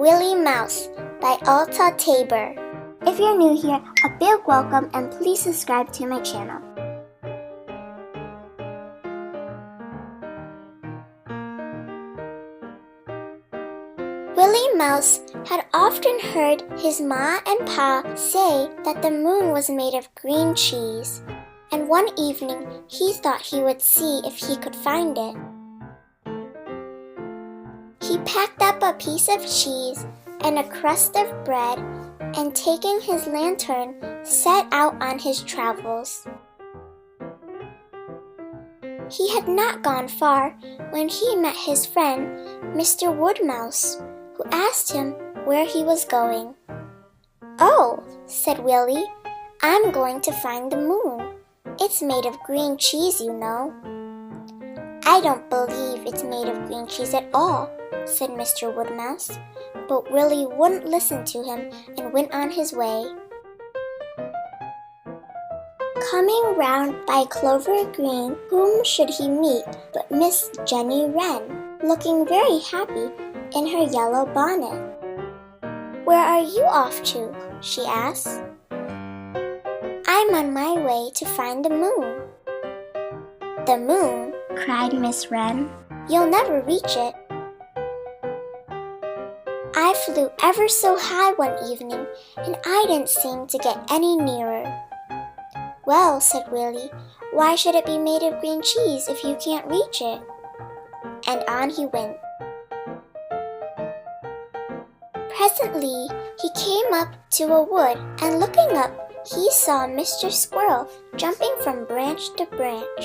Willie Mouse by Alta Tabor. If you're new here, a big welcome and please subscribe to my channel. Willie Mouse had often heard his ma and pa say that the moon was made of green cheese, and one evening he thought he would see if he could find it. He packed up a piece of cheese and a crust of bread, and taking his lantern, set out on his travels. He had not gone far when he met his friend, Mr. Woodmouse, who asked him where he was going. "Oh," said Willie, "I'm going to find the moon. It's made of green cheese, you know." "I don't believe it's made of green cheese at all," said Mr. Woodmouse, but Willie wouldn't listen to him and went on his way. Coming round by Clover Green, whom should he meet but Miss Jenny Wren, looking very happy in her yellow bonnet. "Where are you off to?" she asked. "I'm on my way to find the moon." "The moon?" cried Miss Wren. "You'll never reach it. I flew ever so high one evening, and I didn't seem to get any nearer." "Well," said Willie, "why should it be made of green cheese if you can't reach it?" And on he went. Presently, he came up to a wood, and looking up, he saw Mr. Squirrel jumping from branch to branch.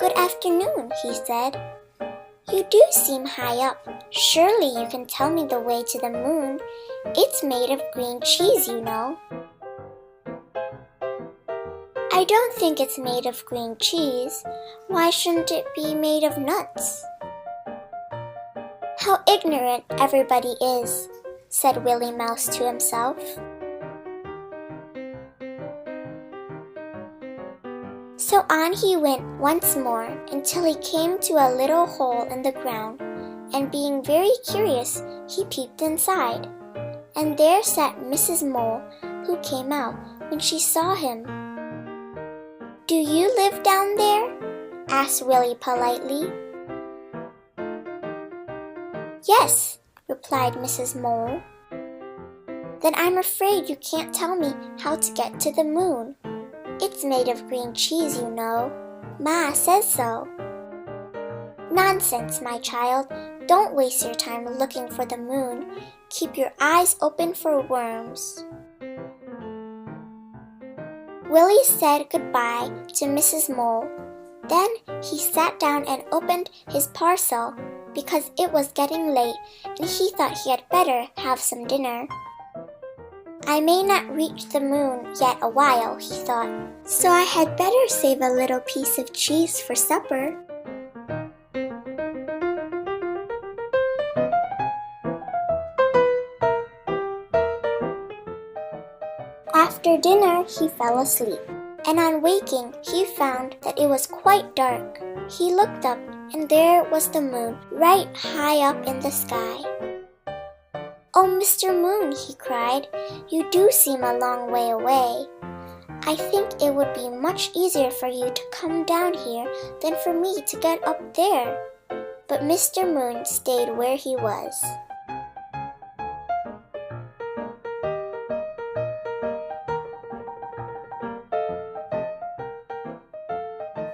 "Good afternoon," he said. "You do seem high up. Surely you can tell me the way to the moon. It's made of green cheese, you know." "I don't think it's made of green cheese. Why shouldn't it be made of nuts?" "How ignorant everybody is," said Willie Mouse to himself. So on he went once more until he came to a little hole in the ground, and being very curious, he peeped inside. And there sat Mrs. Mole, who came out when she saw him. "Do you live down there?" asked Willie politely. "Yes," replied Mrs. Mole. "Then I'm afraid you can't tell me how to get to the moon. It's made of green cheese, you know. Ma says so." "Nonsense, my child. Don't waste your time looking for the moon. Keep your eyes open for worms." Willie said goodbye to Mrs. Mole. Then he sat down and opened his parcel because it was getting late and he thought he had better have some dinner. "I may not reach the moon yet a while," he thought, "so I had better save a little piece of cheese for supper." After dinner, he fell asleep, and on waking, he found that it was quite dark. He looked up, and there was the moon right high up in the sky. "Oh, Mr. Moon," he cried, "you do seem a long way away. I think it would be much easier for you to come down here than for me to get up there." But Mr. Moon stayed where he was.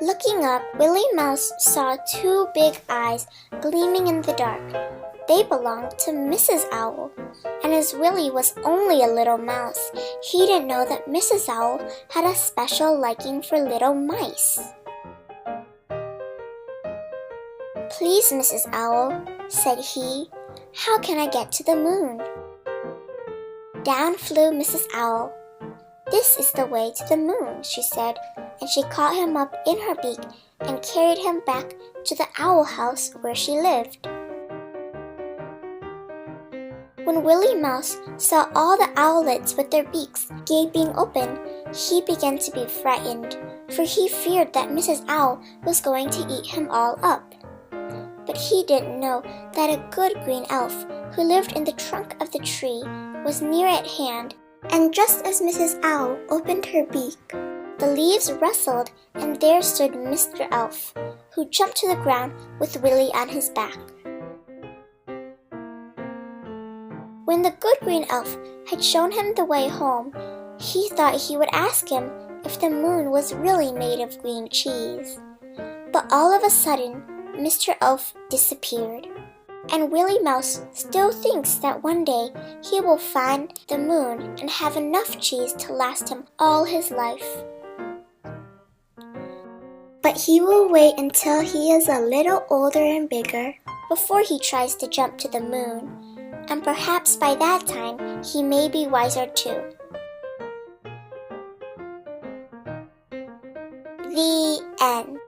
Looking up, Willie Mouse saw two big eyes gleaming in the dark. They belonged to Mrs. Owl, and as Willie was only a little mouse, he didn't know that Mrs. Owl had a special liking for little mice. "Please, Mrs. Owl," said he, "how can I get to the moon?" Down flew Mrs. Owl. "This is the way to the moon," she said, and she caught him up in her beak and carried him back to the owl house where she lived. When Willie Mouse saw all the owlets with their beaks gaping open, he began to be frightened, for he feared that Mrs. Owl was going to eat him all up. but he didn't know that a good green elf who lived in the trunk of the tree was near at hand, and just as Mrs. Owl opened her beak, the leaves rustled and there stood Mr. Elf, who jumped to the ground with Willie on his back. When the good green elf had shown him the way home, he thought he would ask him if the moon was really made of green cheese. But all of a sudden, Mr. Elf disappeared, and Willie Mouse still thinks that one day he will find the moon and have enough cheese to last him all his life. But he will wait until he is a little older and bigger before he tries to jump to the moon, and perhaps by that time he may be wiser too. The end.